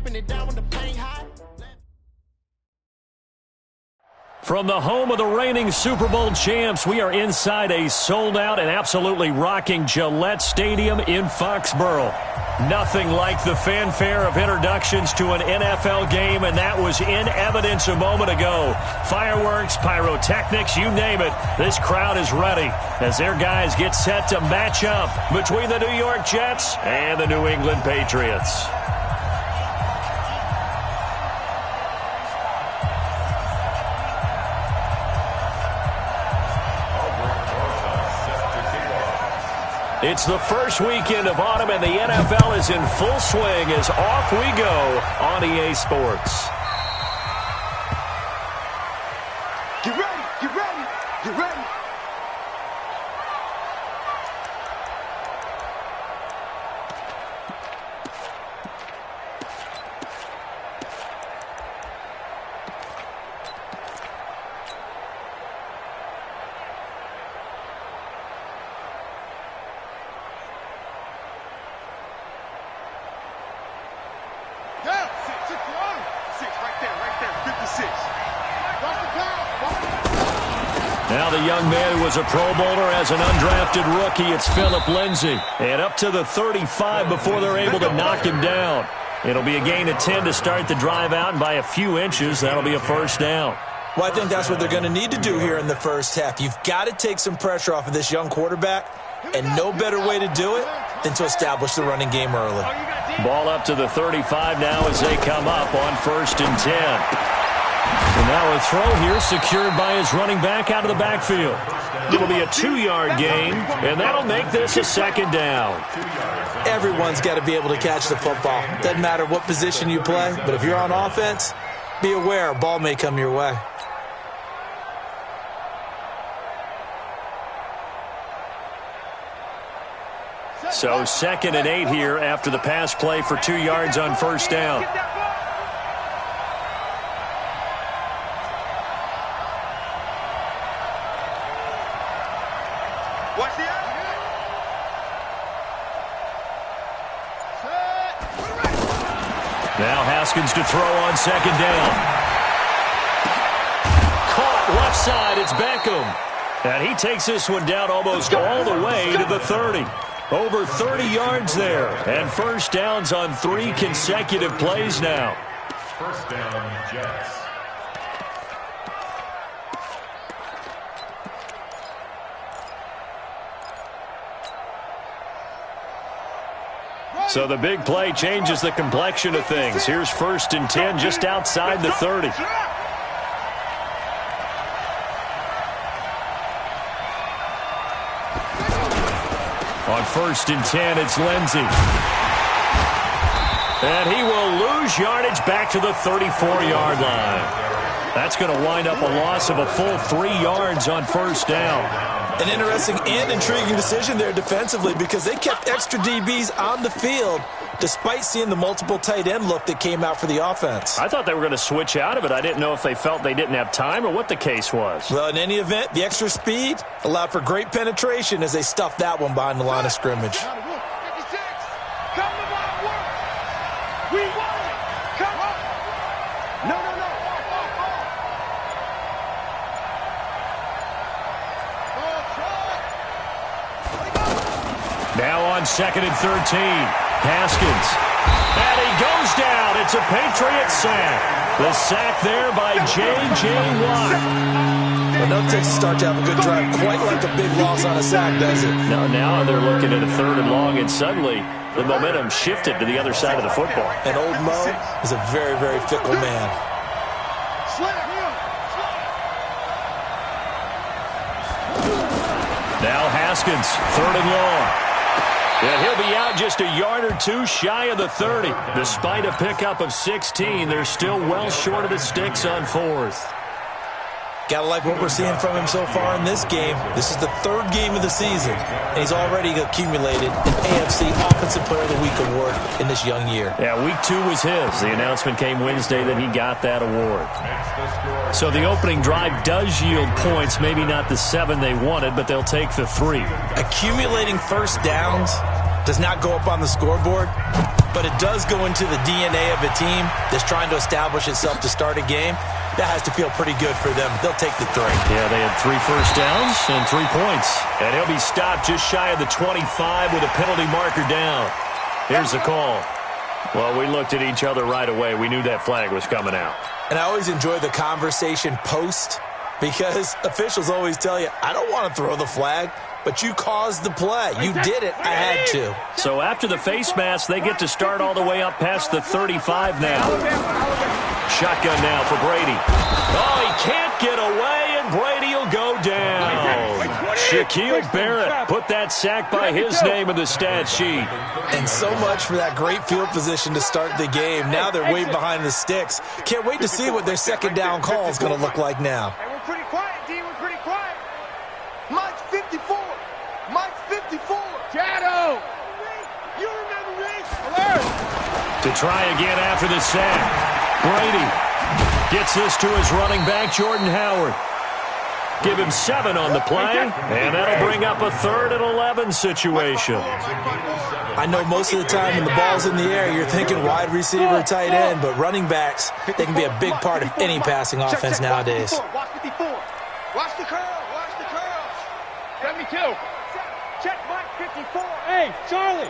Slapping it down when the pain hot. From the home of the reigning Super Bowl champs, we are inside a sold-out and absolutely rocking Gillette Stadium in Foxborough. Nothing like the fanfare of introductions to an NFL game, and that was in evidence a moment ago. Fireworks, pyrotechnics, you name it. This crowd is ready as their guys get set to match up between the New York Jets and the New England Patriots. It's the first weekend of autumn, and the NFL is in full swing as off we go on EA Sports. Get ready, get ready, get ready. Now the young man who was a Pro Bowler as an undrafted rookie, it's Phillip Lindsay. And up to the 35 before they're able to knock him down. It'll be a gain of 10 to start the drive out, and by a few inches, that'll be a first down. Well, I think that's what they're going to need to do here in the first half. You've got to take some pressure off of this young quarterback, and no better way to do it than to establish the running game early. Ball up to the 35 now as they come up on 1st and 10. And now a throw here secured by his running back out of the backfield. It'll be a 2-yard gain, and that'll make this a second down. Everyone's got to be able to catch the football. Doesn't matter what position you play, but if you're on offense, be aware a ball may come your way. So 2nd and 8 here after the pass play for 2 yards on 1st down. Now Haskins to throw on 2nd down. Caught left side, it's Beckham. And he takes this one down almost all the way to the 30. Over 30 yards there. And first downs on 3 consecutive plays now. First down, Jets. So the big play changes the complexion of things. Here's 1st and 10 just outside the 30. On 1st and 10, it's Lindsay. And he will lose yardage back to the 34-yard line. That's going to wind up a loss of a full 3 yards on 1st down. An interesting and intriguing decision there defensively because they kept extra DBs on the field despite seeing the multiple tight end look that came out for the offense. I thought they were going to switch out of it. I didn't know if they felt they didn't have time or what the case was. Well, in any event, the extra speed allowed for great penetration as they stuffed that one behind the line of scrimmage. Now on 2nd and 13, Haskins. And he goes down. It's a Patriot sack. The sack there by J.J. Watt. Well, no takes to start to have a good drive. Quite like a big loss on a sack, does it? No, now they're looking at a 3rd and long, and suddenly the momentum shifted to the other side of the football. And old Mo is a very, very fickle man. Now Haskins, 3rd and long. And he'll be out just a yard or 2 shy of the 30. Despite a pickup of 16, they're still well short of the sticks on 4th. Gotta like what we're seeing from him so far in this game. This is the 3rd game of the season, and he's already accumulated an AFC Offensive Player of the Week award in this young year. Yeah, week 2 was his. The announcement came Wednesday that he got that award. So the opening drive does yield points, maybe not the 7 they wanted, but they'll take the 3. Accumulating first downs does not go up on the scoreboard, but it does go into the DNA of a team that's trying to establish itself to start a game, that has to feel pretty good for them. They'll take the 3. Yeah, they had 3 first downs and 3 points. And he'll be stopped just shy of the 25 with a penalty marker down. Here's the call. Well, we looked at each other right away. We knew that flag was coming out. And I always enjoy the conversation post because officials always tell you, I don't want to throw the flag, but you caused the play. You did it. I had to. So after the face mask, they get to start all the way up past the 35 now. Shotgun now for Brady. Oh, he can't get away, and Brady will go down. Shaquille Barrett put that sack by his name in the stat sheet. And so much for that great field position to start the game. Now they're way behind the sticks. Can't wait to see what their second down call is going to look like now. Hey, we're pretty quiet, D. We're pretty quiet. Mike's 54. Mike's 54. Shadow. You remember this? Alert. To try again after the sack. Brady gets this to his running back, Jordan Howard. Give him 7 on the play, and that'll bring up a 3rd and 11 situation. I know most of the time when the ball's in the air, you're thinking wide receiver, tight end, but running backs, they can be a big part of any passing offense nowadays. Watch 54. Watch the curl. Watch the curl. 72. Check Mike 54. Hey, Charlie.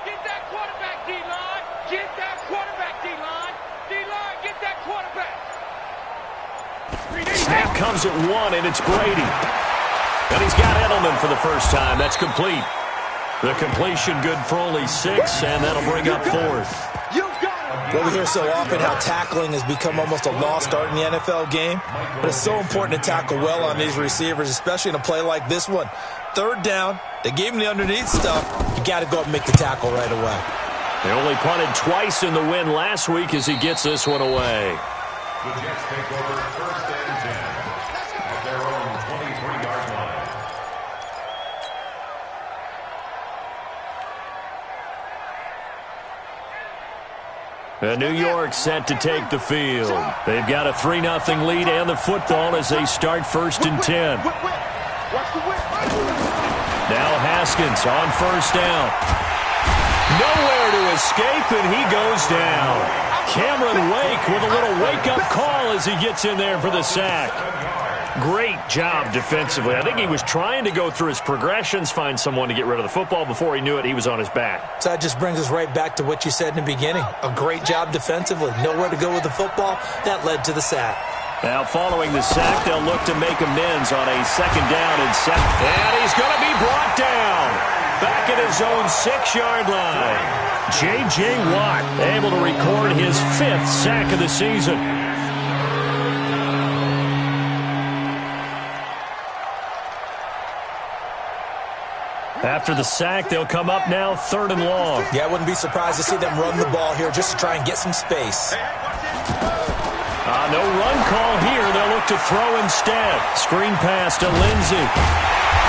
Get that quarterback, D-line. Get that quarterback, D-line. D-line, get that quarterback. Snap comes at 1, and it's Brady. And he's got Edelman for the first time. That's complete. The completion good for only 6, and that'll bring up 4th. Well, we hear so often how tackling has become almost a lost art in the NFL game, but it's so important to tackle well on these receivers, especially in a play like this one. 3rd down, they gave him the underneath stuff. You got to go up and make the tackle right away. They only punted twice in the win last week as he gets this one away. The Jets take over 1st and 10 at their own 23-yard line. New York set to take the field. They've got a 3-0 lead and the football as they start 1st and 10. Now Haskins on 1st down. Nowhere to escape, and he goes down. Cameron Wake with a little wake-up call as he gets in there for the sack. Great job defensively. I think he was trying to go through his progressions, find someone to get rid of the football. Before he knew it, he was on his back. So that just brings us right back to what you said in the beginning. A great job defensively. Nowhere to go with the football. That led to the sack. Now, following the sack, they'll look to make amends on a 2nd down and 7. And he's going to be brought down back at his own 6-yard line. J.J. Watt able to record his 5th sack of the season. After the sack, they'll come up now 3rd and long. Yeah, I wouldn't be surprised to see them run the ball here just to try and get some space. No run call here. They'll look to throw instead. Screen pass to Lindsey.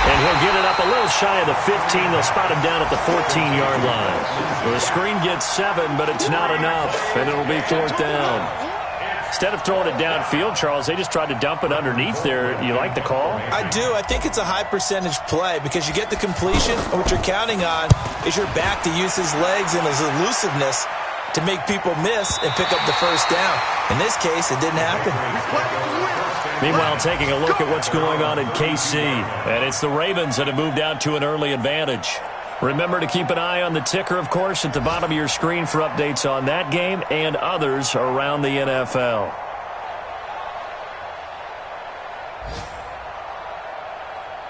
And he'll get it up a little shy of the 15. They'll spot him down at the 14-yard line. Well, the screen gets 7, but it's not enough, and it'll be 4th down. Instead of throwing it downfield, Charles, they just tried to dump it underneath there. You like the call? I do. I think it's a high-percentage play because you get the completion, and what you're counting on is your back to use his legs and his elusiveness to make people miss and pick up the 1st down. In this case, it didn't happen. Meanwhile, taking a look at what's going on in KC. And it's the Ravens that have moved out to an early advantage. Remember to keep an eye on the ticker, of course, at the bottom of your screen for updates on that game and others around the NFL.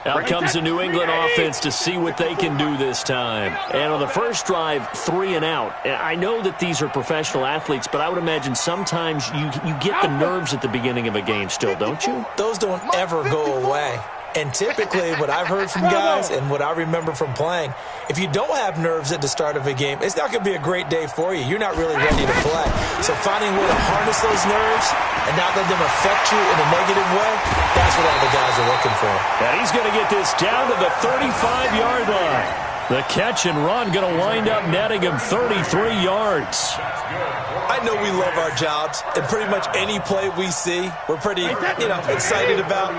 Out comes the New England offense to see what they can do this time. And on the first drive, 3 and out. I know that these are professional athletes, but I would imagine sometimes you get the nerves at the beginning of a game still, don't you? Those don't ever go away. And typically, what I've heard from guys and what I remember from playing, if you don't have nerves at the start of a game, it's not going to be a great day for you. You're not really ready to play. So finding a way to harness those nerves and not let them affect you in a negative way, that's what all the guys are looking for. And he's going to get this down to the 35-yard line. The catch and run going to wind up netting him 33 yards. I know we love our jobs, and pretty much any play we see, we're pretty, excited about.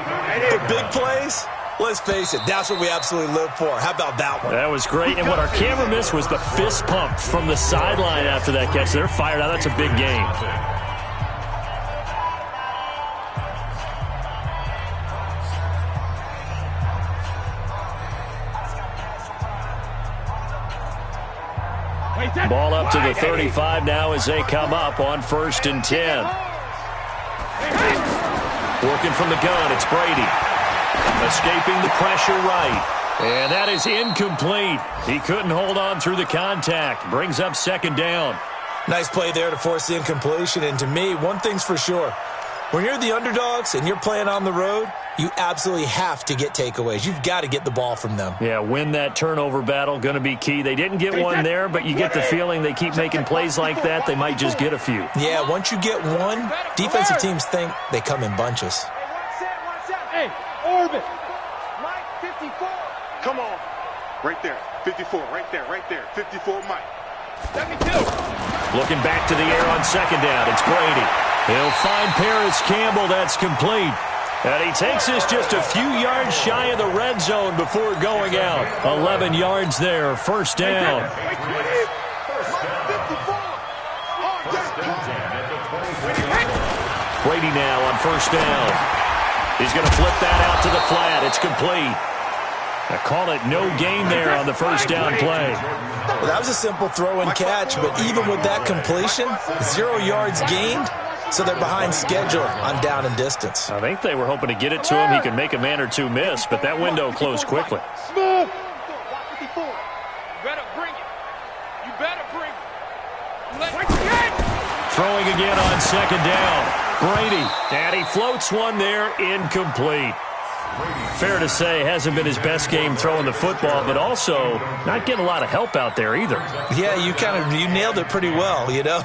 But big plays, Let's face it, that's what we absolutely live for. How about that one? That was great. And what our camera missed was the fist pump from the sideline after that catch. They're fired out. That's a big game. Ball up to the 35 now as they come up on 1st and 10. Working from the gun, it's Brady. Escaping the pressure right. And that is incomplete. He couldn't hold on through the contact. Brings up 2nd down. Nice play there to force the incompletion. And to me, one thing's for sure. When you're the underdogs and you're playing on the road, you absolutely have to get takeaways. You've got to get the ball from them. Yeah, win that turnover battle, going to be key. They didn't get one there, but you get the feeling they keep making plays like that, they might just get a few. Yeah, once you get one, defensive teams think they come in bunches. Hey, orbit. Mike, 54. Come on. Right there. 54. Right there. Right there. 54, Mike. 72. Looking back to the air on 2nd down, it's Brady. He'll find Paris Campbell. That's complete. And he takes this just a few yards shy of the red zone before going out. 11 yards there, 1st down. Brady now on 1st down. He's going to flip that out to the flat. It's complete. I call it no gain there on the 1st down play. Well, that was a simple throw and catch, but even with that completion, 0 yards gained, so they're behind schedule on down and distance. I think they were hoping to get it to him. He could make a man or two miss, but that window closed quickly. Smooth. You better bring it. You better bring it. Throwing again on 2nd down. Brady, and he floats one there, incomplete. Fair to say, hasn't been his best game throwing the football, but also not getting a lot of help out there either. Yeah, you nailed it pretty well, you know.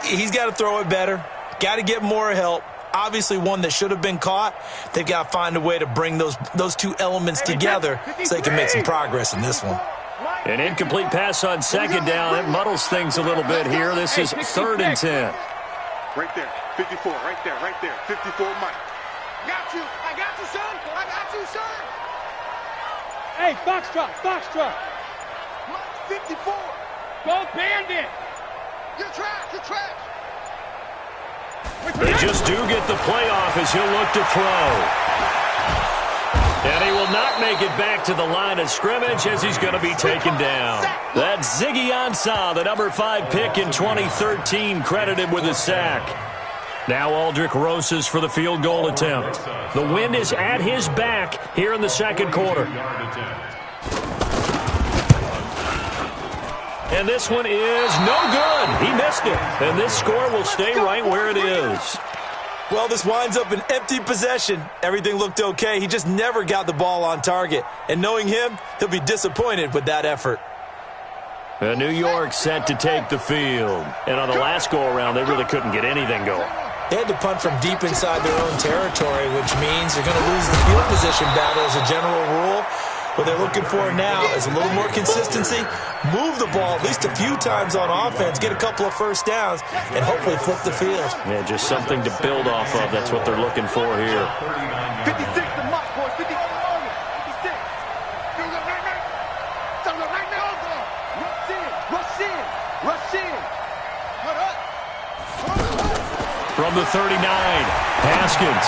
He's got to throw it better. Got to get more help. Obviously one that should have been caught. They've got to find a way to bring those two elements together so they can make some progress in this one. An incomplete pass on 2nd down. It muddles things a little bit here. This is 3rd and 10. Right there. 54. Right there. Right there. 54, Mike. Got you. I got you, son. I got you, son. Hey, Foxtrot. Mike, 54. Go Bandit. You're trash. They just do get the playoff as he'll look to throw. And he will not make it back to the line of scrimmage as he's going to be taken down. That's Ziggy Ansah, the number 5 pick in 2013, credited with a sack. Now Aldrich Rosas for the field goal attempt. The wind is at his back here in the 2nd quarter. And this one is no good. He missed it. And this score will stay right where it is. Well, this winds up an empty possession. Everything looked okay. He just never got the ball on target. And knowing him, he'll be disappointed with that effort. New York set to take the field. And on the last go-around, they really couldn't get anything going. They had to punt from deep inside their own territory, which means they're going to lose the field position battle as a general rule. What they're looking for now is a little more consistency, move the ball at least a few times on offense, get a couple of 1st downs, and hopefully flip the field. Yeah, just something to build off of. That's what they're looking for here. 56 to Mike, boys. 56. Do it right now. Do it right now. Rush in. Put up. From the 39, Haskins.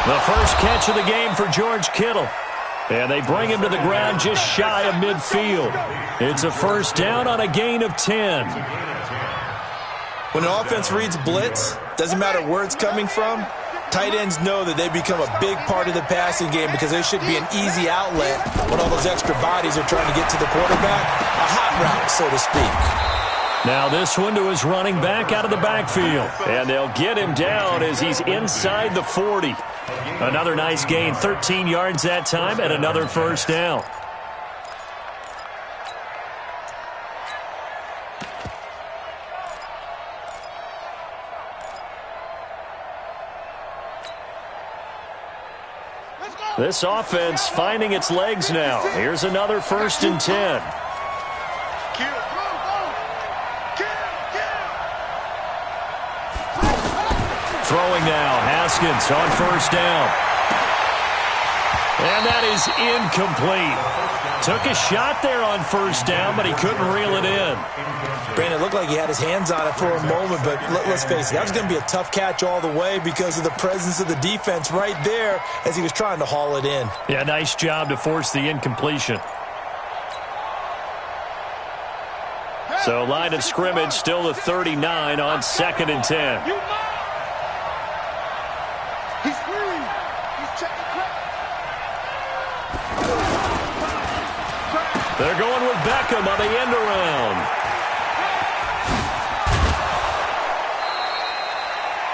The first catch of the game for George Kittle. And they bring him to the ground just shy of midfield. It's a 1st down on a gain of 10. When an offense reads blitz, doesn't matter where it's coming from, tight ends know that they become a big part of the passing game because they should be an easy outlet when all those extra bodies are trying to get to the quarterback. A hot route, so to speak. Now this one to his running back out of the backfield. And they'll get him down as he's inside the 40. Another nice gain, 13 yards that time, and another 1st down. This offense finding its legs now. Here's another 1st and 10. Throwing now, Haskins on 1st down. And that is incomplete. Took a shot there on first down, but he couldn't reel it in. Brandon, it looked like he had his hands on it for a moment, but let's face it, that was going to be a tough catch all the way because of the presence of the defense right there as he was trying to haul it in. Yeah, nice job to force the incompletion. So line of scrimmage still the 39 on 2nd and 10. He's free. He's checking quick. They're going with Beckham on the end around.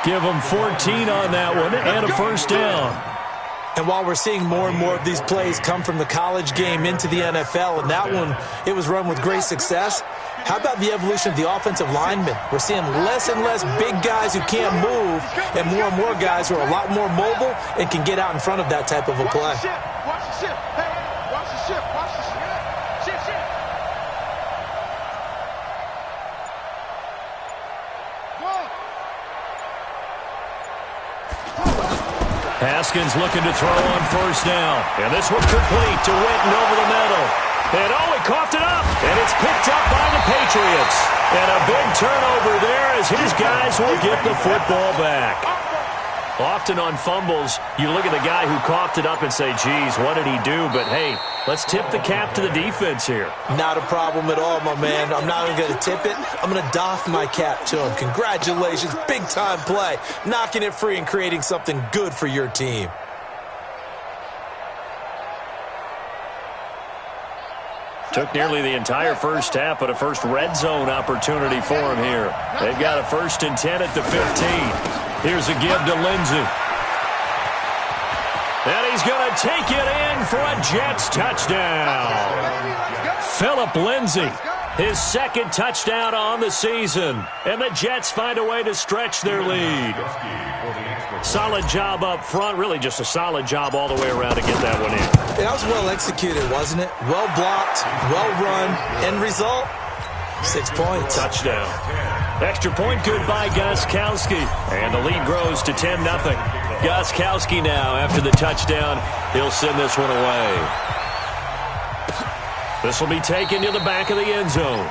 Give them 14 on that one and a first down. And while we're seeing more and more of these plays come from the college game into the NFL, and that one, it was run with great success, how about the evolution of the offensive linemen? We're seeing less and less big guys who can't move and more guys who are a lot more mobile and can get out in front of that type of a play. Watch the shift. Hey, watch the shift. Watch the shift. Shift. Haskins looking to throw on first down. And this one complete to Witten over the middle. And he coughed it up. And it's picked up by the Patriots. And a big turnover there as his guys will get the football back. Often on fumbles, you look at the guy who coughed it up and say, geez, what did he do? But, hey, let's tip the cap to the defense here. Not a problem at all, my man. I'm not even going to tip it. I'm going to doff my cap to him. Congratulations. Big-time play. Knocking it free and creating something good for your team. Took nearly the entire first half, but a first red zone opportunity for him here. They've got a 1st and 10 at the 15. Here's a give to Lindsey. And he's going to take it in for a Jets touchdown. Phillip Lindsay, his 2nd touchdown on the season. And the Jets find a way to stretch their lead. Solid job up front. Really just a solid job all the way around to get that one in. That was well executed, wasn't it? Well blocked, well run. End result, 6 points. Touchdown. Extra point good by Gostkowski. And the lead grows to 10-0. Gostkowski now, after the touchdown, he'll send this one away. This will be taken to the back of the end zone.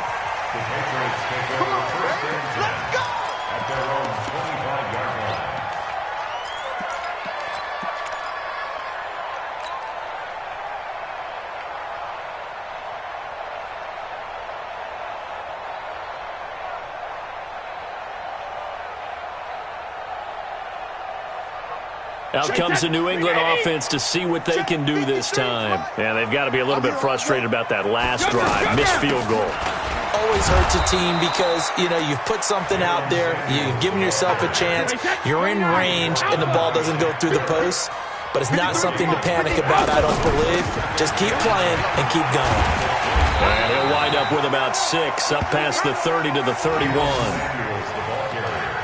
Out comes the New England offense to see what they can do this time. And they've got to be a little bit frustrated about that last drive. Missed field goal. Always hurts a team because, you've put something out there. You've given yourself a chance. You're in range, and the ball doesn't go through the posts. But it's not something to panic about, I don't believe. Just keep playing and keep going. And he'll wind up with about 6, up past the 30 to the 31.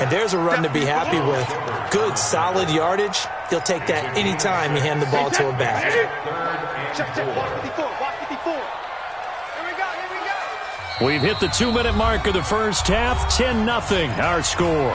And there's a run to be happy with. Good, solid yardage. He'll take that any time you hand the ball to a back. Check. Watch 54. Watch 54. Here we go. We've hit the 2-minute mark of the first half. 10-0 our score.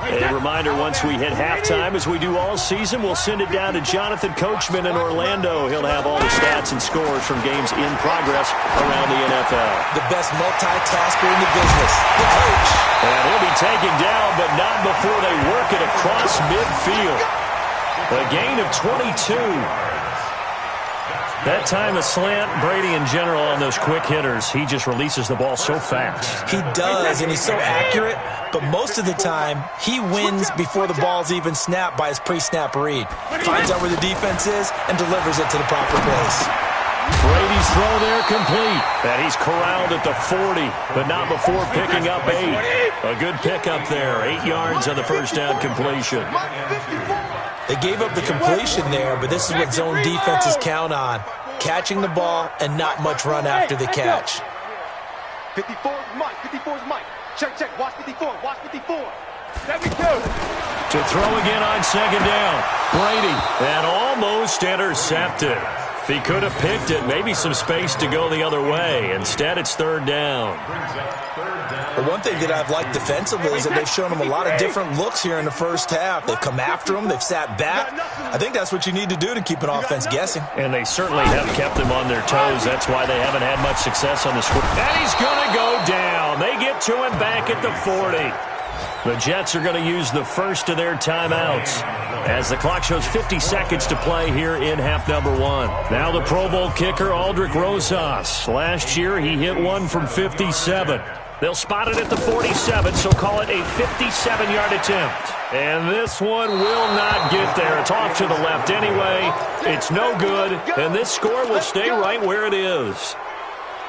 A reminder, once we hit halftime, as we do all season, we'll send it down to Jonathan Coachman in Orlando. He'll have all the stats and scores from games in progress around the NFL. The best multitasker in the business, the coach. And he'll be taken down, but not before they work it across midfield. A gain of 22. That time a slant, Brady in general on those quick hitters, he just releases the ball so fast. He does, and he's so accurate, but most of the time, he wins before the ball's even snapped by his pre-snap read. Finds out where the defense is and delivers it to the proper place. Brady's throw there complete. And he's corralled at the 40, but not before picking up 8. A good pickup there, 8 yards on the first down completion. They gave up the completion there, but this is what zone defenses count on. Catching the ball and not much run after the catch. 54 is Mike. 54 is Mike. Check. Watch 54. Watch 54. 72. To throw again on second down. Brady, and almost intercepted. If he could have picked it, maybe some space to go the other way. Instead, it's third down. The one thing that I've liked defensively is that they've shown him a lot of different looks here in the first half. They've come after him. They've sat back. I think that's what you need to do to keep an offense guessing. And they certainly have kept them on their toes. That's why they haven't had much success on the score. And he's going to go down. They get to him back at the 40. The Jets are going to use the first of their timeouts as the clock shows 50 seconds to play here in half number 1. Now the Pro Bowl kicker, Aldrich Rosas. Last year, he hit one from 57. They'll spot it at the 47, so call it a 57-yard attempt. And this one will not get there. It's off to the left anyway. It's no good, and this score will stay right where it is.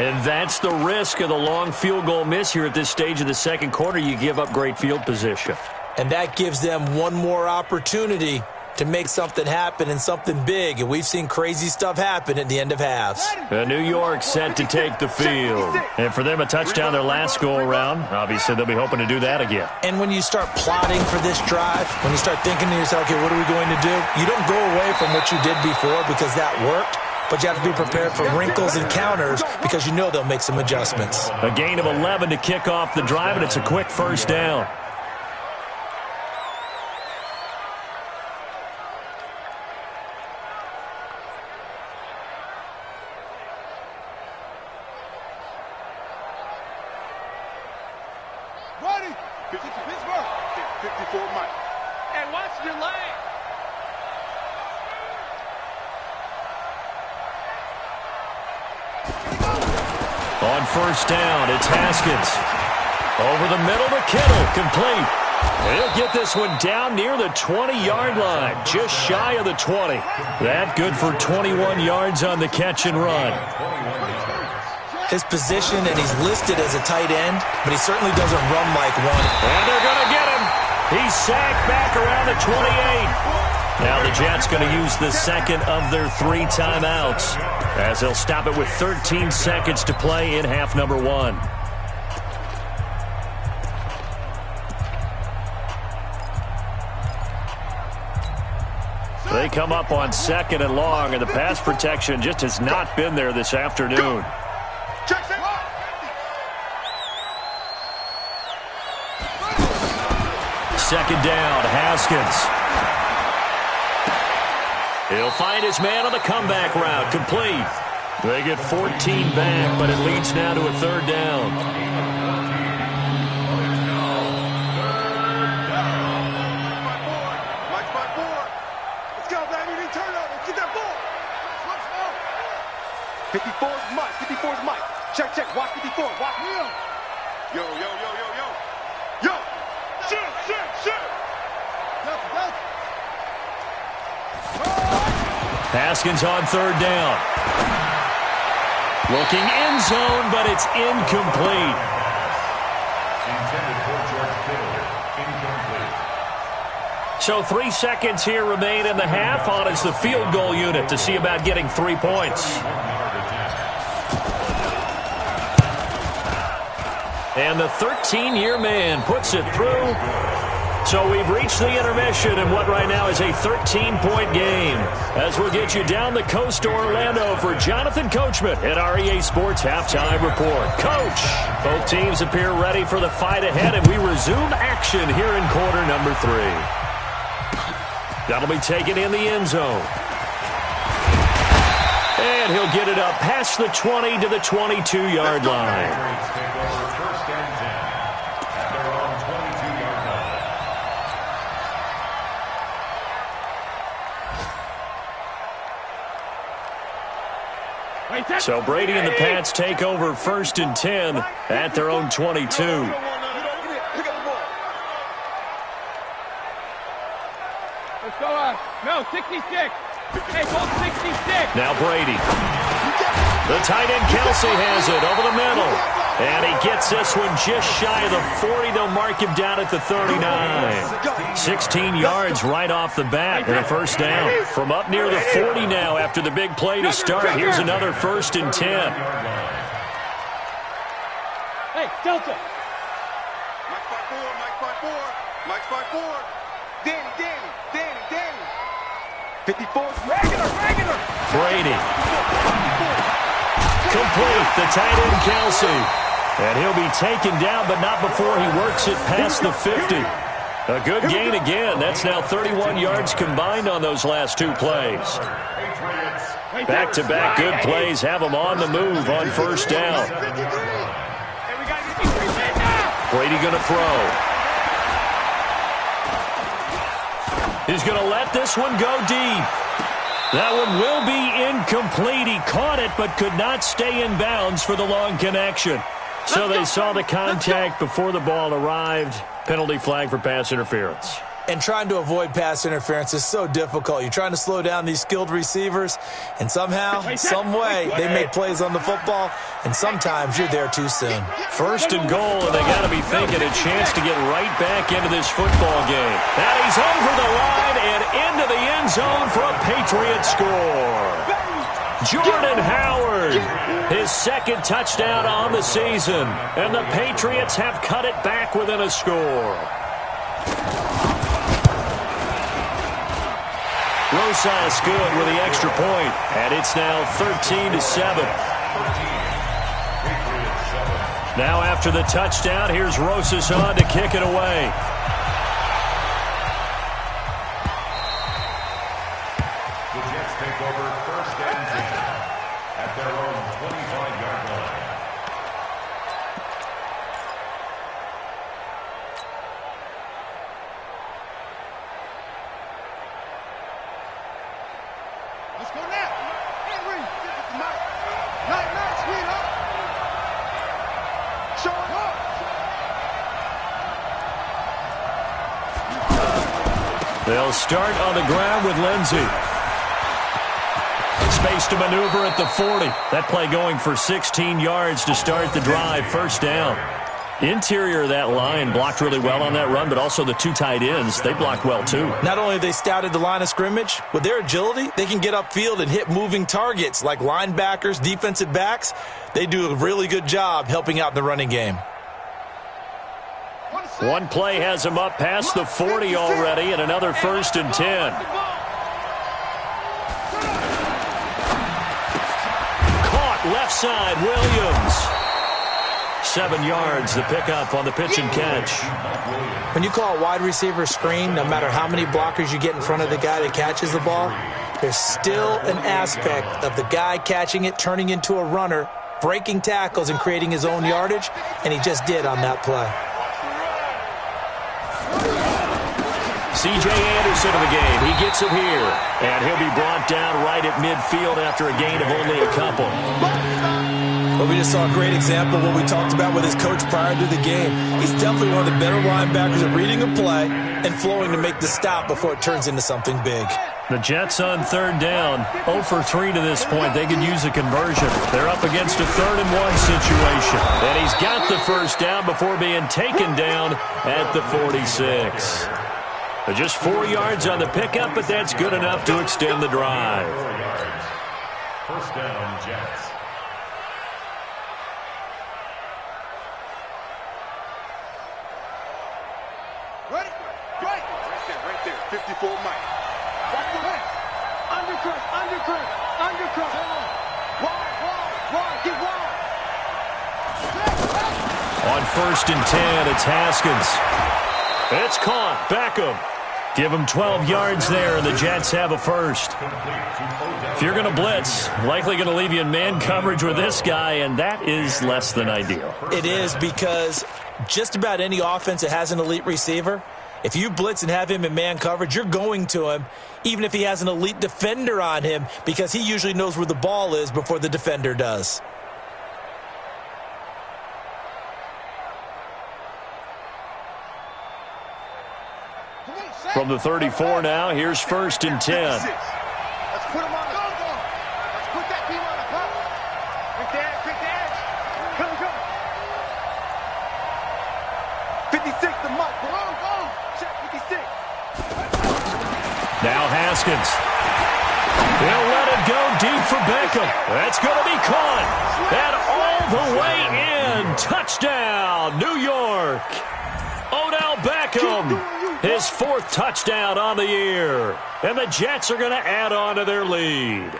And that's the risk of the long field goal miss here at this stage of the second quarter. You give up great field position. And that gives them one more opportunity to make something happen and something big. And we've seen crazy stuff happen at the end of halves. New York set to take the field. And for them, a touchdown their last go-around. Obviously, they'll be hoping to do that again. And when you start plotting for this drive, when you start thinking to yourself, okay, what are we going to do? You don't go away from what you did before because that worked. But you have to be prepared for wrinkles and counters because you know they'll make some adjustments. A gain of 11 to kick off the drive, and it's a quick first down. Ready. Pittsburgh. 54 Mike. And watch your lane. On first down, it's Haskins. Over the middle to Kittle, complete. He'll get this one down near the 20-yard line, just shy of the 20. That good for 21 yards on the catch and run. His position, and he's listed as a tight end, but he certainly doesn't run like one. And they're going to get him. He's sacked back around the 28. Now the Jets going to use the second of their 3 timeouts as they'll stop it with 13 seconds to play in half number 1. They come up on second and long, and the pass protection just has not been there this afternoon. Second down, Haskins. He'll find his man on the comeback route, complete. They get 14 back, but it leads now to a third down. Mike 5-4. Let's go, baby. Turnover. Get that ball. 54 is Mike. 54 is Mike. Check. Watch 54. Watch him. Yo. Yo. Shoot. Haskins on third down. Looking end zone, but it's incomplete. Intended for George Kittle. Incomplete. So 3 seconds here remain in the half on as the field goal unit to see about getting 3 points. And the 13-year man puts it through. So we've reached the intermission in what right now is a 13-point game. As we'll get you down the coast to Orlando for Jonathan Coachman at our EA Sports Halftime Report. Coach, both teams appear ready for the fight ahead, and we resume action here in quarter number 3. That'll be taken in the end zone. And he'll get it up past the 20 to the 22-yard line. So Brady and the Pats take over first and 10 at their own 22. Let's go, no, 66. Hey, ball 66. Now Brady. The tight end Kelsey has it over the middle. And he gets this one just shy of the 40. They'll mark him down at the 39. 16 yards right off the bat and a first down. From up near the 40 now after the big play to start. Here's another first and 10. Hey, Delta. Mike 5-4. Mike 5-4. Danny. 54. Regular. Brady. Complete. The tight end, Kelsey. And he'll be taken down, but not before he works it past the 50. A good gain again. That's now 31 yards combined on those last two plays. Back-to-back good plays have them on the move on first down. Brady going to throw. He's going to let this one go deep. That one will be incomplete. He caught it but could not stay in bounds for the long connection. So they saw the contact before the ball arrived. Penalty flag for pass interference. And trying to avoid pass interference is so difficult. You're trying to slow down these skilled receivers, and somehow, some way, they make plays on the football, and sometimes you're there too soon. First and goal, and they got to be thinking a chance to get right back into this football game. And he's over the line and into the end zone for a Patriot score. Jordan Howard, his second touchdown on the season, and the Patriots have cut it back within a score. Rosas good with the extra point, and it's now 13-7. Now after the touchdown, here's Rosas on to kick it away. The Jets take over first and 10 at their own 25-yard line. Let's go now. Henry, night, sweetheart. Show it up. They'll start on the ground with Lindsey. Space to maneuver at the 40. That play going for 16 yards to start the drive. First down. Interior of that line blocked really well on that run, but also the two tight ends, they blocked well too. Not only they scouted the line of scrimmage, with their agility, they can get upfield and hit moving targets like linebackers, defensive backs. They do a really good job helping out in the running game. One play has him up past the 40 already, and another first and 10. Caught left side, Williams. 7 yards, the pickup on the pitch and catch. When you call a wide receiver screen, no matter how many blockers you get in front of the guy that catches the ball, there's still an aspect of the guy catching it, turning into a runner, breaking tackles and creating his own yardage, and he just did on that play. C.J. Anderson in the game. He gets it here, and he'll be brought down right at midfield after a gain of only a couple. But we just saw a great example of what we talked about with his coach prior to the game. He's definitely one of the better linebackers at reading a play and flowing to make the stop before it turns into something big. The Jets on third down, 0 for 3 to this point. They could use a conversion. They're up against a 3rd and 1 situation. And he's got the first down before being taken down at the 46. Just 4 yards on the pickup, but that's good enough to extend the drive. 4 yards. First down, Jets. Ready? Right there. 54 Mike. Watch the way. Undercut. Wide. Get wide. On first and 10, it's Haskins. It's caught. Beckham. Give him 12 yards there, and the Jets have a first. If you're going to blitz, likely going to leave you in man coverage with this guy, and that is less than ideal. It is, because just about any offense that has an elite receiver, if you blitz and have him in man coverage, you're going to him, even if he has an elite defender on him, because he usually knows where the ball is before the defender does. From the 34 now, here's first and 10. Let's put him on the go. Let's put that team on the go. Quick the edge. Come. 56 to Mike. Go. Check 56. Now Haskins. He'll let it go deep for Beckham. That's going to be caught. And all the way in. Touchdown, New York. Odell Beckham, his 4th touchdown on the year. And the Jets are going to add on to their lead.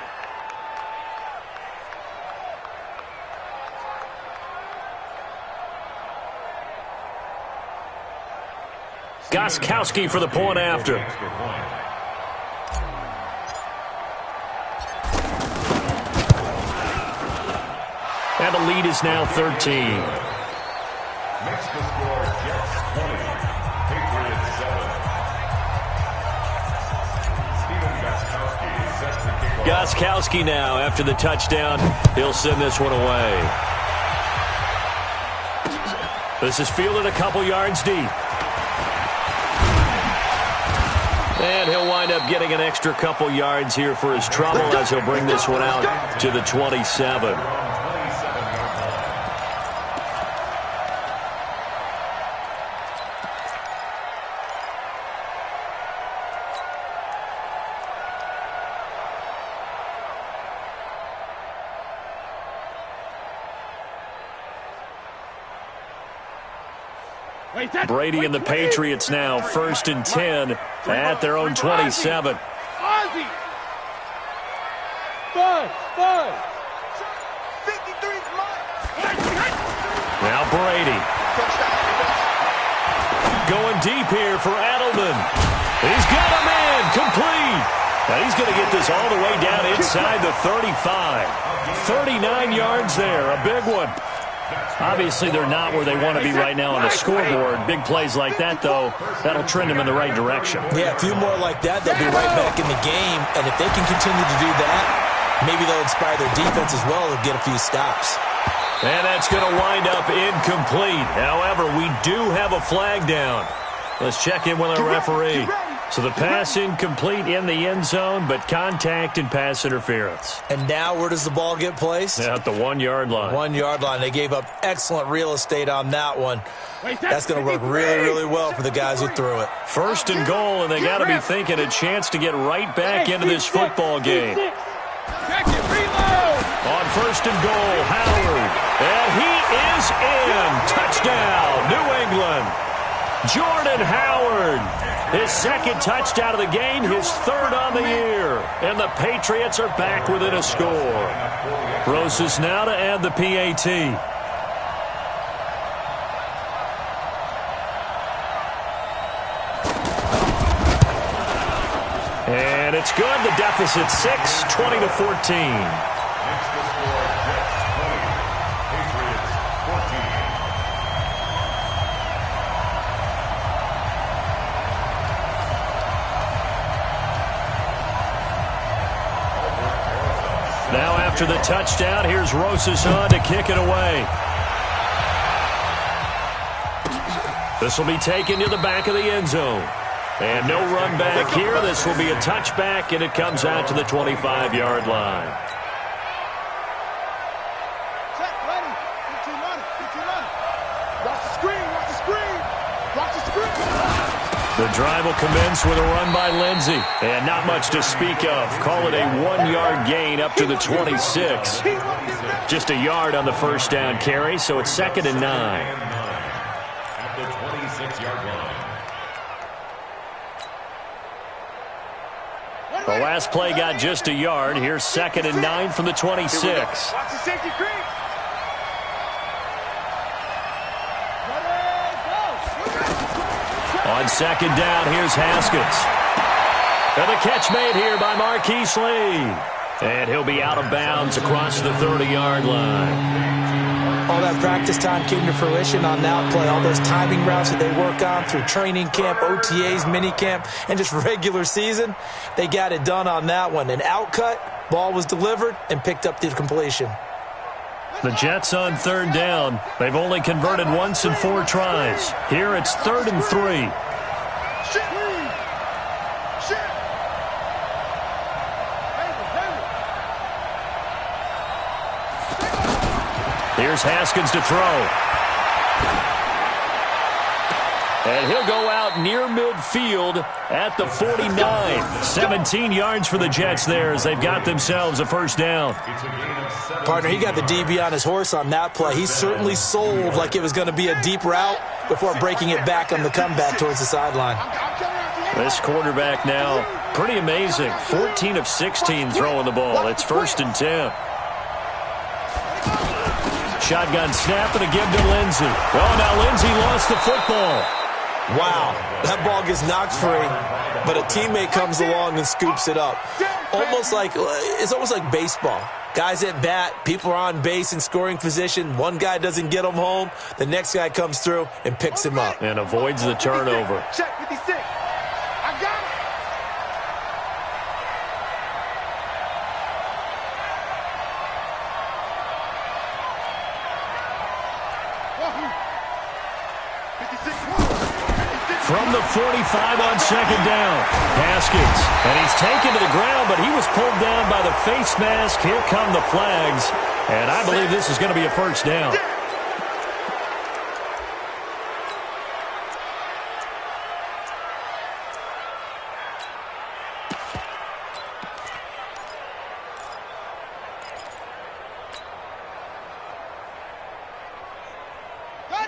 Gostkowski for the point after. And the lead is now 13. Makes the score Jets 20, Patriots 7. Steven Gostkowski sets the kickoff. Gostkowski now after the touchdown. He'll send this one away. This is fielded a couple yards deep. And he'll wind up getting an extra couple yards here for his trouble as he'll bring this one out to the 27. Brady and the Patriots now 1st and 10 at their own 27. Ozzy! Bud! 53's mine! Now Brady. Going deep here for Edelman. He's got a man complete. Now he's going to get this all the way down inside the 35. 39 yards there, a big one. Obviously, they're not where they want to be right now on the scoreboard. Big plays like that, though, that'll trend them in the right direction. Yeah, a few more like that, they'll be right back in the game. And if they can continue to do that, maybe they'll inspire their defense as well and get a few stops. And that's going to wind up incomplete. However, we do have a flag down. Let's check in with our referee. So the pass incomplete in the end zone, but contact and pass interference. And now where does the ball get placed? At the 1-yard line. 1-yard line. They gave up excellent real estate on that one. That's going to work really, really well for the guys who threw it. 1st and goal, and they got to be thinking a chance to get right back into this football game. On 1st and goal, Howard. And he is in. Touchdown, New England. Jordan Howard, his 2nd touchdown of the game, his 3rd on the year. And the Patriots are back within a score. Roses now to add the PAT. And it's good. The deficit 6, 20-14. Now after the touchdown, here's Roses on to kick it away. This will be taken to the back of the end zone. And no run back here. This will be a touchback, and it comes out to the 25-yard line. Check, ready. Get your money. Watch the screen. Watch the screen. The drive will commence with a run by Lindsey. And not much to speak of. Call it a 1-yard gain up to the 26. Just a yard on the first down carry, so it's 2nd and 9. At the 26-yard line. The last play got just a yard. Here's 2nd and 9 from the 26. Watch the safety creep. On 2nd down, here's Haskins. And the catch made here by Marquise Lee. And he'll be out of bounds across the 30-yard line. All that practice time came to fruition on that play. All those timing routes that they work on through training camp, OTAs, mini camp, and just regular season, they got it done on that one. An outcut, ball was delivered, and picked up the completion. The Jets on 3rd down. They've only converted once in 4 tries. Here it's 3rd and 3. Here's Haskins to throw. And he'll go out near midfield at the 49. 17 yards for the Jets there as they've got themselves a first down. Partner, he got the DB on his horse on that play. He certainly sold like it was going to be a deep route, before breaking it back on the comeback towards the sideline. This quarterback now, pretty amazing. 14 of 16 throwing the ball. It's 1st and 10. Shotgun snap and a give to Lindsey. Oh, now Lindsey lost the football. Wow, that ball gets knocked free, but a teammate comes along and scoops it up. It's almost like baseball. Guys at bat, people are on base in scoring position. One guy doesn't get him home. The next guy comes through and picks him up. And avoids the turnover. Check 56. I got it. From the 45 on 2nd down, Haskins. And he's taken to the ground, but he was pulled down by the face mask. Here come the flags. And I believe this is going to be a 1st down.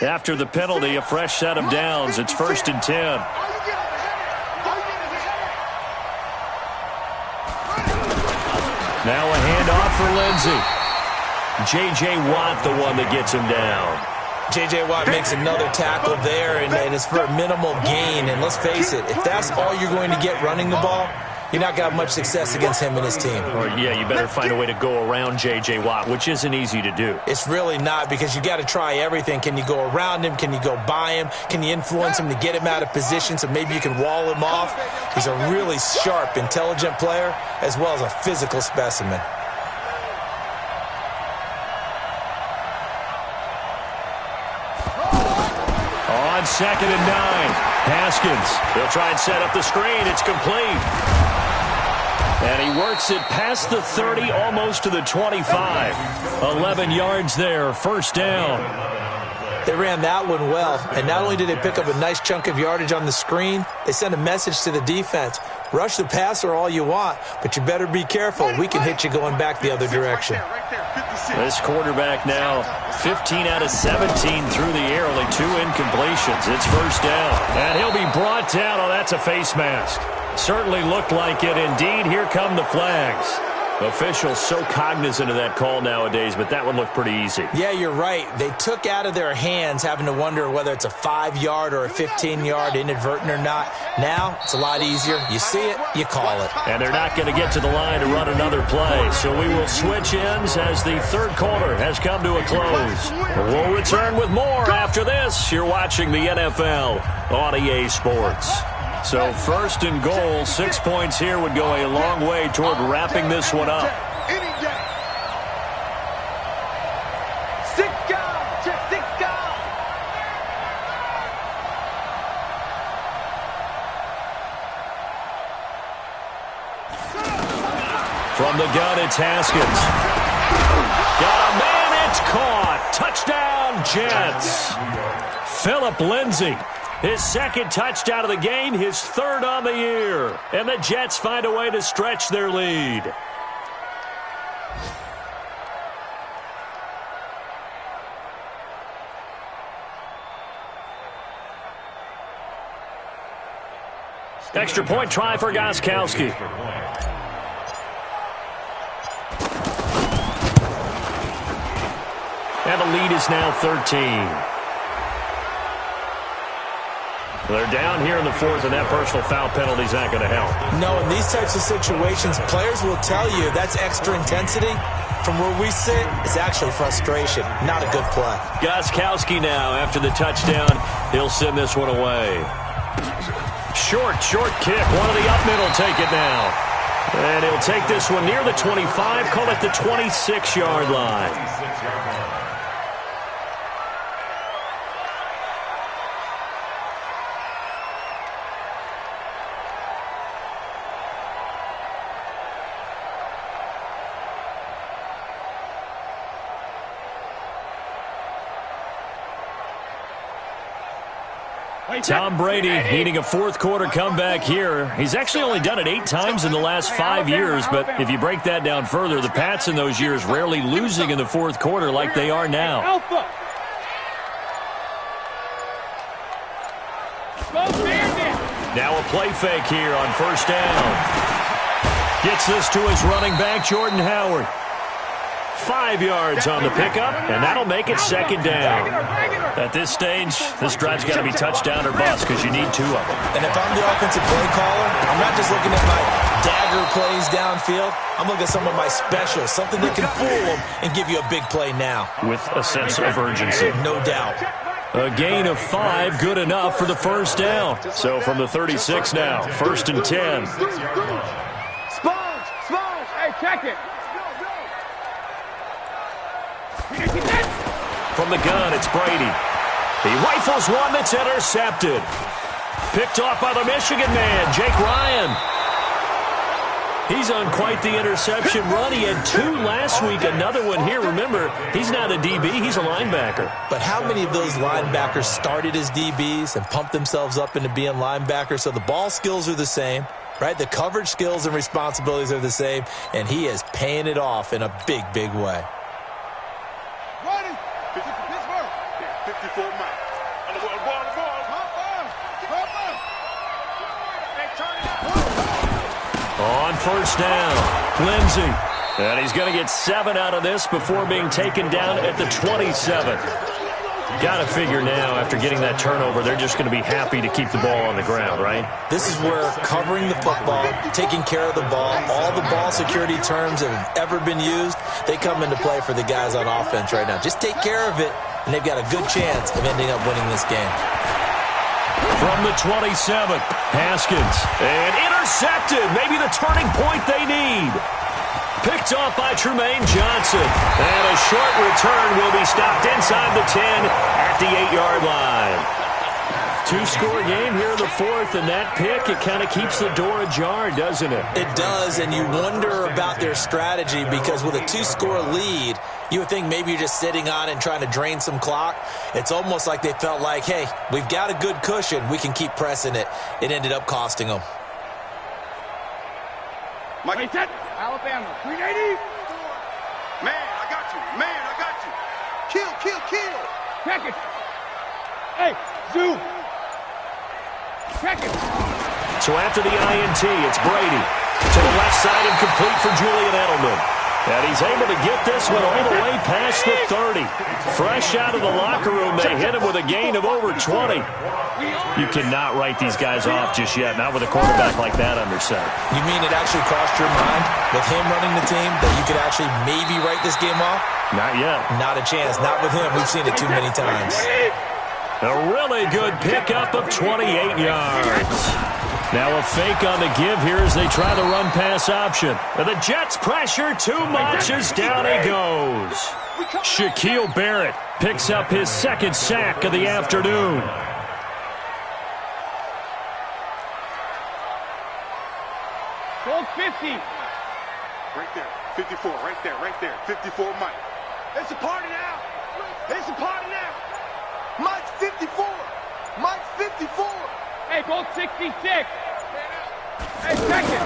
After the penalty, a fresh set of downs. It's 1st and 10. Now a handoff for Lindsey. J.J. Watt, the one that gets him down. J.J. Watt makes another tackle there, and it's for a minimal gain. And let's face it, if that's all you're going to get running the ball, you're not going to have much success against him and his team. Or, yeah, you better find a way to go around J.J. Watt, which isn't easy to do. It's really not, because you got to try everything. Can you go around him? Can you go by him? Can you influence him to get him out of position so maybe you can wall him off? He's a really sharp, intelligent player as well as a physical specimen. On 2nd and 9, Haskins. They'll try and set up the screen. It's complete. And he works it past the 30, almost to the 25. 11 yards there, 1st down. They ran that one well, and not only did they pick up a nice chunk of yardage on the screen, they sent a message to the defense. Rush the passer all you want, but you better be careful. We can hit you going back the other direction. This quarterback now 15 out of 17 through the air, only 2 incompletions. It's 1st down. And he'll be brought down. Oh, that's a face mask. Certainly looked like it. Indeed, here come the flags. Officials so cognizant of that call nowadays, but that one looked pretty easy. Yeah, you're right. They took out of their hands having to wonder whether it's a 5-yard or a 15-yard inadvertent or not. Now, it's a lot easier. You see it, you call it. And they're not going to get to the line to run another play, so we will switch ends as the 3rd quarter has come to a close. We'll return with more after this. You're watching the NFL on EA Sports. So 1st and goal, 6 points here would go a long way toward wrapping this one up. From the gun, it's Haskins. Got a man, it's caught. Touchdown, Jets. Philip Lindsey. His 2nd touchdown of the game, his 3rd on the year. And the Jets find a way to stretch their lead. Extra point try for Gostkowski. And the lead is now 13. They're down here in the 4th, and that personal foul penalty is not going to help. No, in these types of situations, players will tell you that's extra intensity. From where we sit, it's actually frustration. Not a good play. Gostkowski now, after the touchdown, he'll send this one away. Short kick. One of the up mid will take it now. And he'll take this one near the 25, call it the 26-yard line. Tom Brady needing a 4th quarter comeback here. He's actually only done it 8 times in the last 5 years, but if you break that down further, the Pats in those years rarely losing in the 4th quarter like they are now. Now a play fake here on first down. Gets this to his running back, Jordan Howard. 5 yards on the pickup, and that'll make it second down. At this stage, this drive's got to be touchdown or bust because you need 2 of them. And if I'm the offensive play caller, I'm not just looking at my dagger plays downfield. I'm looking at some of my specials, something that can fool them and give you a big play now. With a sense of urgency. No doubt. A gain of 5, good enough for the first down. So from the 36 now, 1st and 10. Sponge! Hey, check it! From the gun, it's Brady. He rifles one that's intercepted. Picked off by the Michigan man, Jake Ryan. He's on quite the interception run. He had 2 last week, another one here. Remember, he's not a DB, he's a linebacker. But how many of those linebackers started as DBs and pumped themselves up into being linebackers? So the ball skills are the same, right? The coverage skills and responsibilities are the same, and he is paying it off in a big, big way. 54 miles. On the ball. On first down, Lindsey. And he's going to get 7 out of this before being taken down at the 27. Got to figure now, after getting that turnover, they're just going to be happy to keep the ball on the ground, right? This is where covering the football, taking care of the ball, all the ball security terms that have ever been used, they come into play for the guys on offense right now. Just take care of it, and they've got a good chance of ending up winning this game. From the 27, Haskins. And intercepted. Maybe the turning point they need. Picked off by Trumaine Johnson. And a short return will be stopped inside the 10 at the 8-yard line. 2-score game here in the 4th, and that pick, it kind of keeps the door ajar, doesn't it? It does, and you wonder about their strategy because with a 2-score lead, you would think maybe you're just sitting on and trying to drain some clock. It's almost like they felt like, hey, we've got a good cushion. We can keep pressing it. It ended up costing them. Mike, Alabama, 380. Man, I got you. Kill. Check it. Hey, zoom. Check it. So after the INT, it's Brady. To the left side and complete for Julian Edelman. And he's able to get this one all the way past the 30. Fresh out of the locker room, they hit him with a gain of over 20. You cannot write these guys off just yet, not with a quarterback like that under center. You mean it actually crossed your mind with him running the team that you could actually maybe write this game off? Not yet. Not a chance. Not with him. We've seen it too many times. A really good pickup of 28 yards. Now a fake on the give here as they try the run-pass option. And the Jets pressure too much as down he goes. Shaquille Barrett picks up his 2nd sack of the afternoon. Goal 50. Right there. 54, right there. 54, Mike. It's a party now. Mike's 54. Hey, goal 66. Hey, check it.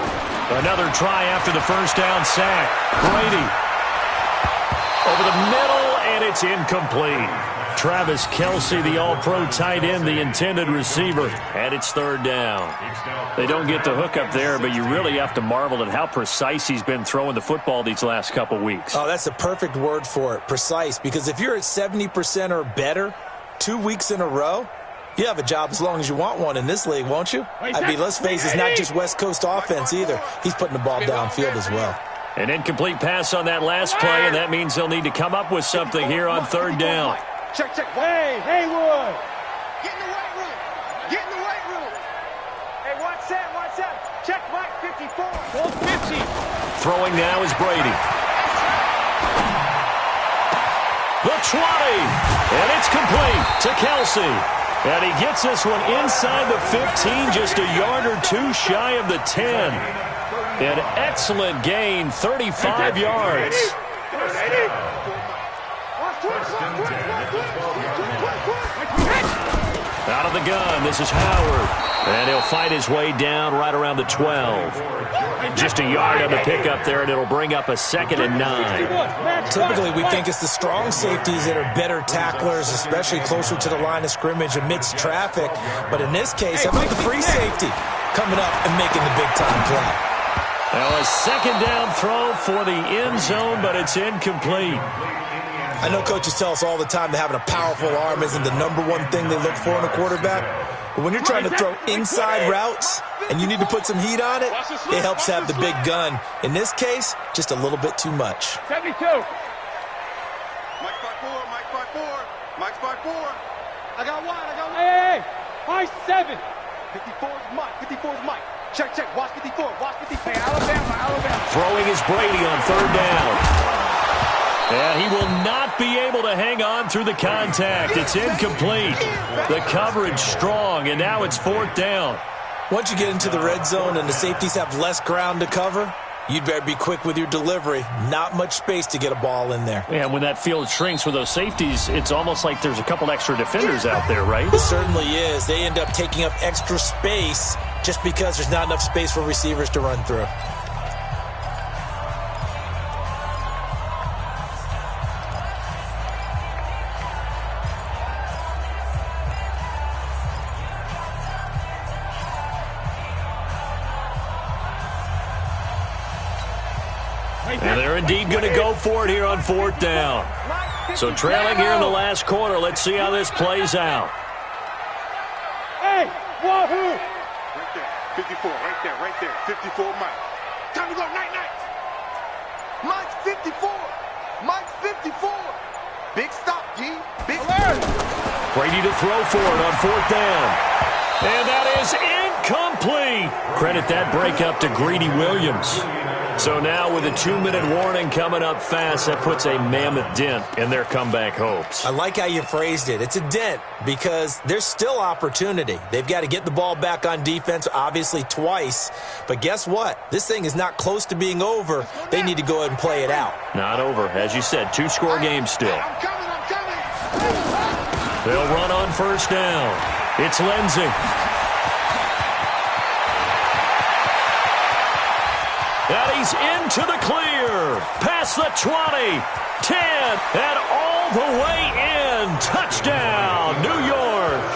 Another try after the first down sack. Brady over the middle, and it's incomplete. Travis Kelce, the all-pro tight end, the intended receiver, and it's 3rd down. They don't get the hook up there, but you really have to marvel at how precise he's been throwing the football these last couple weeks. Oh, that's the perfect word for it, precise, because if you're at 70% or better 2 weeks in a row, you have a job as long as you want one in this league, won't you? I mean, let's face it, it's not just West Coast offense either. He's putting the ball downfield as well. An incomplete pass on that last play, and that means they'll need to come up with something here on 3rd down. Check. Hey, Haywood. Get in the weight room. Hey, watch that. Check Mike 54. Goal 50. Throwing now is Brady. The 20, and it's complete to Kelce. And he gets this one inside the 15, just a yard or 2 shy of the 10. An excellent gain, 35 yards. Out of the gun, this is Howard. And he'll fight his way down right around the 12. Just a yard on the pickup there, and it'll bring up a 2nd and 9. Typically, we think it's the strong safeties that are better tacklers, especially closer to the line of scrimmage amidst traffic. But in this case, how about the free safety coming up and making the big-time play? Well, a 2nd down throw for the end zone, but it's incomplete. I know coaches tell us all the time that having a powerful arm isn't the number one thing they look for in a quarterback. But when you're trying to throw inside routes and you need to put some heat on it, it helps have the big gun. In this case, just a little bit too much. 72. Mike 5-4, Mike 5-4, Mike 5-4. I got one. Hey, Mike 7. 54 is Mike, 54 is Mike. Check, watch 54, watch 54. Hey, Alabama. Throwing is Brady on 3rd down. And he will not be able to hang on through the contact. It's incomplete. The coverage strong, and now it's 4th down. Once you get into the red zone and the safeties have less ground to cover, you'd better be quick with your delivery. Not much space to get a ball in there. And when that field shrinks with those safeties, it's almost like there's a couple extra defenders out there, right? It certainly is. They end up taking up extra space just because there's not enough space for receivers to run through. And they're indeed going to go for it here on 4th down. So trailing here in the last quarter. Let's see how this plays out. Hey, wahoo! Right there, 54, right there. 54, Mike. Time to go, night. Mike's 54. Mike's 54. Big stop, G. Big Brady to throw for it on 4th down. And that is incomplete. Credit that breakup to Greedy Williams. So now with a 2-minute warning coming up fast, that puts a mammoth dent in their comeback hopes. I like how you phrased it. It's a dent because there's still opportunity. They've got to get the ball back on defense, obviously twice. But guess what? This thing is not close to being over. They need to go ahead and play it out. Not over. As you said, 2-score game still. I'm coming. They'll run on 1st down. It's Lindsey. And he's into the clear. Past the 20, 10, and all the way in. Touchdown, New York.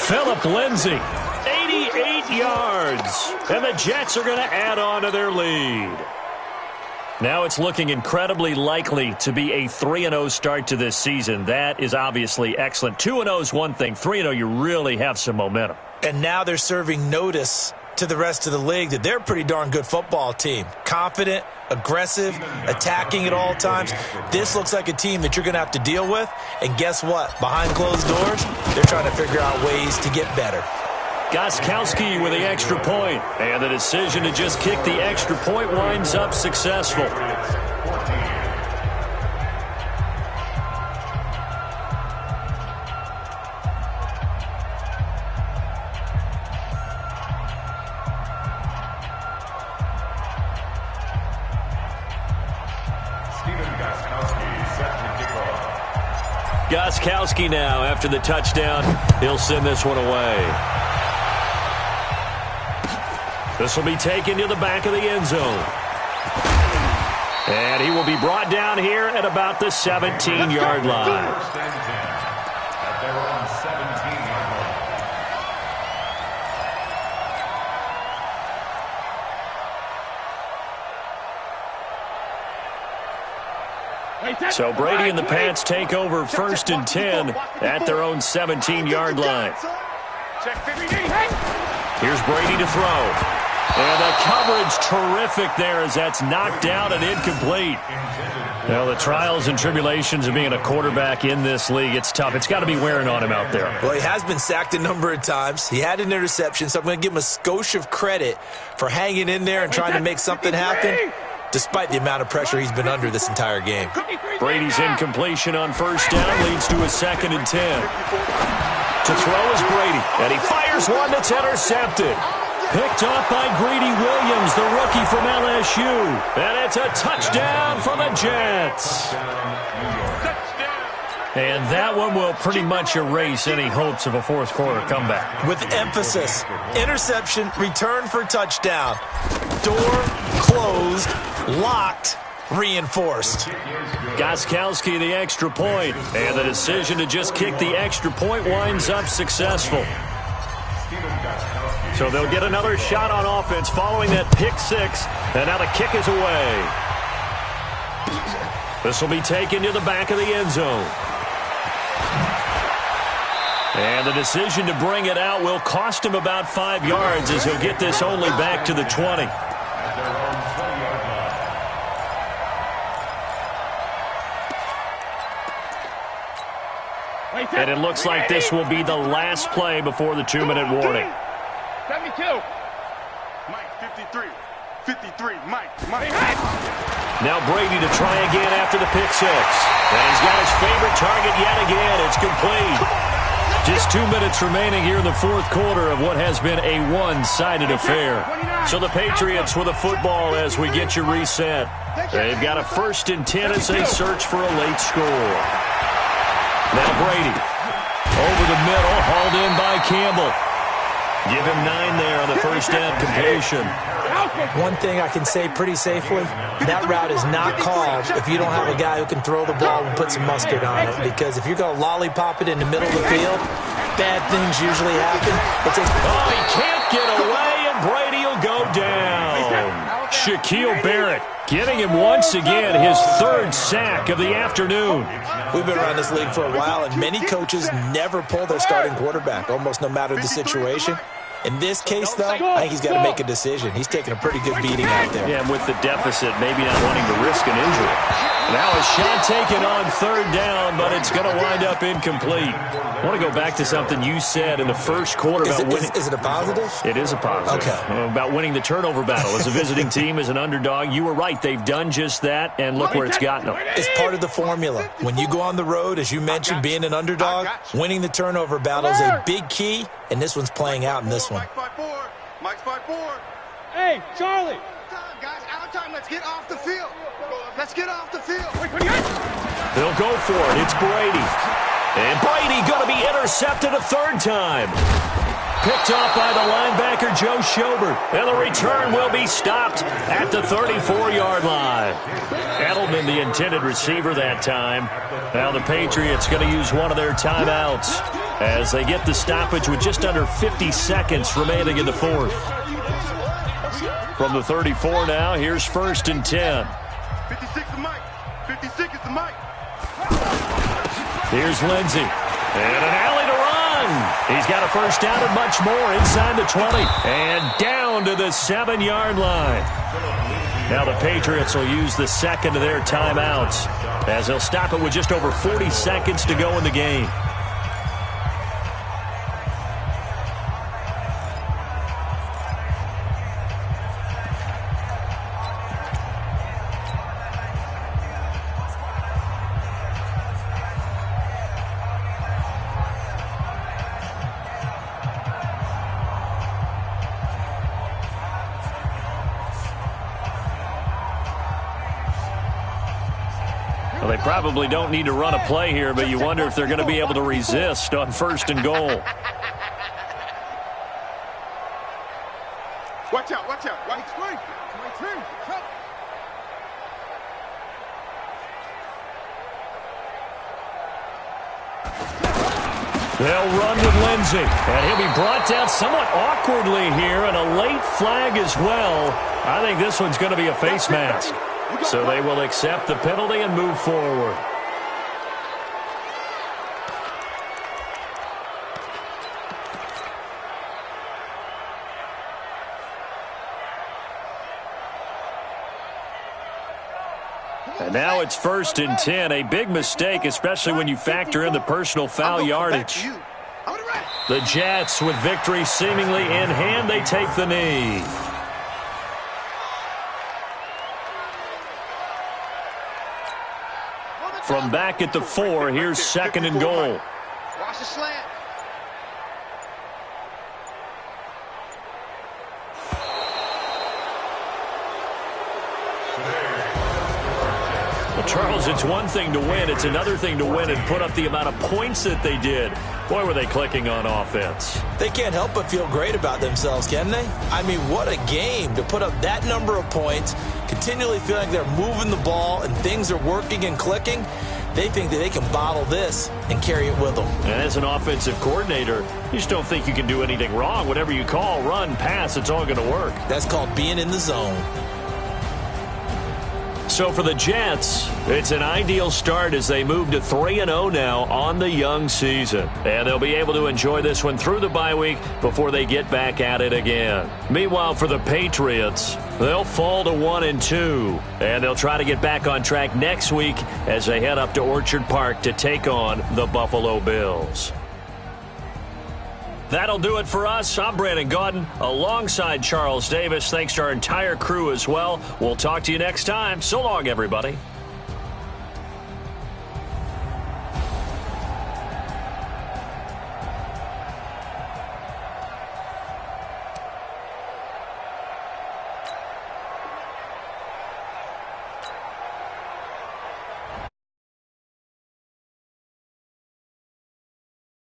Phillip Lindsay, 88 yards. And the Jets are going to add on to their lead. Now it's looking incredibly likely to be a 3-0 start to this season. That is obviously excellent. 2-0 is one thing. 3-0, you really have some momentum. And now they're serving notice to the rest of the league that they're a pretty darn good football team. Confident, aggressive, attacking at all times. This looks like a team that you're going to have to deal with. And guess what? Behind closed doors, they're trying to figure out ways to get better. Gostkowski with the extra point. And the decision to just kick the extra point winds up successful. Gostkowski now after the touchdown. He'll send this one away. This will be taken to the back of the end zone. And he will be brought down here at about the 17-yard line. So Brady and the Pats take over 1st and 10 at their own 17-yard line. Here's Brady to throw. And the coverage terrific there as that's knocked down and incomplete. Well, the trials and tribulations of being a quarterback in this league, it's tough. It's got to be wearing on him out there. Well, he has been sacked a number of times. He had an interception, so I'm going to give him a skosh of credit for hanging in there and trying to make something happen, despite the amount of pressure he's been under this entire game. Brady's incompletion on 1st down leads to a 2nd and 10. To throw is Brady, and he fires one that's intercepted. Picked off by Greedy Williams, the rookie from LSU. And it's a touchdown for the Jets. And that one will pretty much erase any hopes of a 4th quarter comeback. With emphasis, interception, return for touchdown. door closed, locked, reinforced. Gostkowski the extra point, and the decision to just kick the extra point winds up successful. So they'll get another shot on offense following that pick six, and now the kick is away. This will be taken to the back of the end zone. And the decision to bring it out will cost him about 5 yards as he'll get this only back to the 20. And it looks like this will be the last play before the 2-minute warning. 72. Mike, 53. 53, Mike. Now Brady to try again after the pick six. And he's got his favorite target yet again. It's complete. Just 2 minutes remaining here in the fourth quarter of what has been a one-sided affair. So the Patriots with a football as we get you reset. They've got a 1st and 10 as they search for a late score. Now Brady over the middle, hauled in by Campbell. Give him 9 there on the first down completion. One thing I can say pretty safely, that route is not called if you don't have a guy who can throw the ball and put some mustard on it. Because if you're going to lollipop it in the middle of the field, bad things usually happen. He can't get away, and Brady will go down. Shaquille Barrett getting him once again, his 3rd sack of the afternoon. We've been around this league for a while, and many coaches never pull their starting quarterback, almost no matter the situation. In this case, though, I think he's got to make a decision. He's taking a pretty good beating out there. Yeah, and with the deficit, maybe not wanting to risk an injury. Now a shot taken on 3rd down, but it's going to wind up incomplete. I want to go back to something you said in the first quarter about winning. Is it a positive? It is a positive. Okay. About winning the turnover battle. As a visiting team, as an underdog, you were right. They've done just that, and look where it's gotten them. It's part of the formula. When you go on the road, as you mentioned, being an underdog, winning the turnover battle is a big key, and this one's playing out in this one. Mike's 5-4. Hey, Charlie. Guys, out of time. Let's get off the field. Let's get off the field. They'll go for it. It's Brady. And Brady going to be intercepted a 3rd time. Picked off by the linebacker, Joe Schobert. And the return will be stopped at the 34-yard line. Edelman, the intended receiver that time. Now the Patriots going to use one of their timeouts as they get the stoppage with just under 50 seconds remaining in the fourth. From the 34 now, here's 1st and 10. 56 is Mike. 56 is the Mike. Here's Lindsey. And an alley to run. He's got a first down and much more inside the 20. And down to the 7-yard line. Now the Patriots will use the 2nd of their timeouts as they'll stop it with just over 40 seconds to go in the game. Well, they probably don't need to run a play here, but you wonder if they're going to be able to resist on 1st and goal. Watch out, watch out. Right. They'll run with Lindsey, and he'll be brought down somewhat awkwardly here, and a late flag as well. I think this one's going to be a face mask. So they will accept the penalty and move forward. And now it's 1st and 10. A big mistake, especially when you factor in the personal foul yardage. The Jets, with victory seemingly in hand, they take the knee. From back at the 4, here's 2nd and goal. Watch the slant. Well, Charles, it's one thing to win. It's another thing to win and put up the amount of points that they did. Boy, were they clicking on offense. They can't help but feel great about themselves, can they? I mean, what a game to put up that number of points, continually feeling they're moving the ball and things are working and clicking. They think that they can bottle this and carry it with them. And as an offensive coordinator, you just don't think you can do anything wrong. Whatever you call, run, pass, it's all going to work. That's called being in the zone. So for the Jets, it's an ideal start as they move to 3-0 now on the young season. And they'll be able to enjoy this one through the bye week before they get back at it again. Meanwhile, for the Patriots, they'll fall to 1-2. And they'll try to get back on track next week as they head up to Orchard Park to take on the Buffalo Bills. That'll do it for us. I'm Brandon Gaudin alongside Charles Davis. Thanks to our entire crew as well. We'll talk to you next time. So long, everybody.